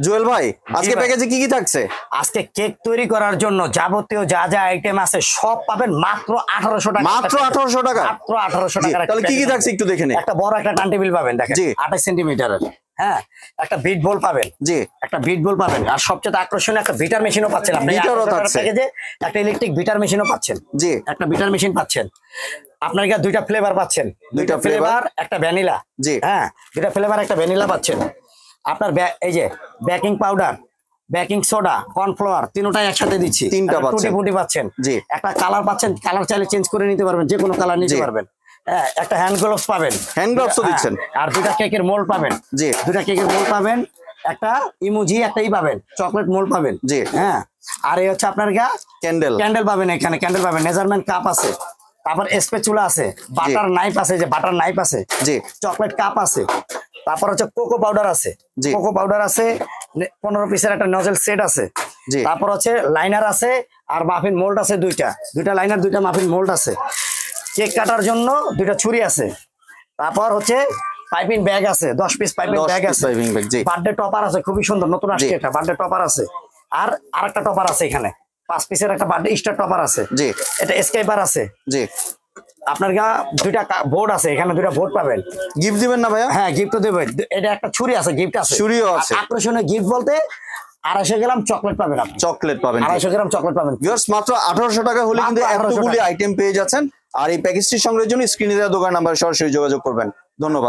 জুয়েল ভাই, আজকে প্যাকেজে কি কি থাকছে? আজকে কেক তৈরি করার জন্য যাবতীয় যা যা আইটেম আছে সব পাবেন মাত্র 1800 টাকা। মাত্র 1800 টাকা? মাত্র 1800 টাকা। তাহলে কি কি থাকছে একটু দেখে নিন। একটা বড় একটা টার্ন টেবিল পাবেন, দেখেন 28 সেন্টিমিটারের। হ্যাঁ, একটা বিট বল পাবেন। জি, একটা বিট বল পাবেন। আর সবচেয়ে আকর্ষণীয় একটা বিটার মেশিনও পাচ্ছেন আপনি। বিটারও থাকছে প্যাকেজে একটা ইলেকট্রিক বিটার মেশিনও পাচ্ছেন। জি, একটা বিটার মেশিন পাচ্ছেন। আপনার কাছে দুইটা ফ্লেভার পাচ্ছেন, দুইটা ফ্লেভার, একটা ভ্যানিলা। জি, হ্যাঁ, দুইটা ফ্লেভার একটা ভ্যানিলা পাচ্ছেন। আপনার এই যে baking powder, baking soda, cornflour তিনটাই একসাথে দিচ্ছি। তিনটা টুটি ফুটি পাচ্ছেন। জি, একটা কালার পাচ্ছেন, কালার চাইলে চেঞ্জ করে নিতে পারবেন, যে কোনো কালার নিতে পারবেন। হ্যাঁ, একটা হ্যান্ড গ্লাভস পাবেন, হ্যান্ড গ্লাভসও দিচ্ছেন। আর দুইটা কেকের মোল্ড পাবেন। জি, দুইটা কেকের মোল্ড পাবেন, একটা ইমোজি একটাই পাবেন, চকলেট মোল্ড পাবেন। জি, হ্যাঁ, আর এই হচ্ছে আপনার ক্যান্ডেল পাবেন, এখানে ক্যান্ডেল পাবেন, মেজারমেন্ট কাপ আছে, তারপর স্প্যাচুলা আছে, বাটার নাইফ আছে, যে বাটার নাইফ আছে, জি, চকলেট কাপ আছে, তারপর হচ্ছে কোকো পাউডার আছে, কোকো পাউডার আছে, 15 পিসের একটা নজেল সেট আছে, তারপর হচ্ছে লাইনার আছে, আর মাফিন মোল্ড আছে, দুইটা লাইনার, দুইটা মাফিন মোল্ড আছে, কেক কাটার জন্য দুইটা ছুরি আছে, তারপর হচ্ছে পাইপিং ব্যাগ আছে, 10 পিস পাইপিং ব্যাগ আছে, বার্থডে টপার আছে, খুবই সুন্দর, নতুন আসছে একটা বার্থডে টপার আছে, আর আরেকটা টপার আছে এখানে 5 পিসের একটা বার্থডে স্টার টপার আছে, জি, এটা স্কেপার আছে, জি। আপনার দুইটা বোর্ড আছে, এখানে দুইটা বোর্ড পাবেন। গিফট দিবেন না ভাইয়া? হ্যাঁ, গিফট তো দেবে। এটা একটা ছুরি আছে, গিফট আছে, ছুরিও আছে। আকর্ষণীয় গিফট বলতে 250 গ্রাম চকলেট পাবেন আপনি। চকলেট পাবেন, 250 গ্রাম চকলেট পাবেন। ভিউয়ার্স, মাত্র 1800 টাকা হলে কিন্তু এতগুলি আইটেম পেয়ে যাচ্ছেন। আর এই প্যাকেজটি সংগ্রহের জন্য স্ক্রিনে দেওয়া দোকান নাম্বারে সরাসরি যোগাযোগ করবেন। ধন্যবাদ।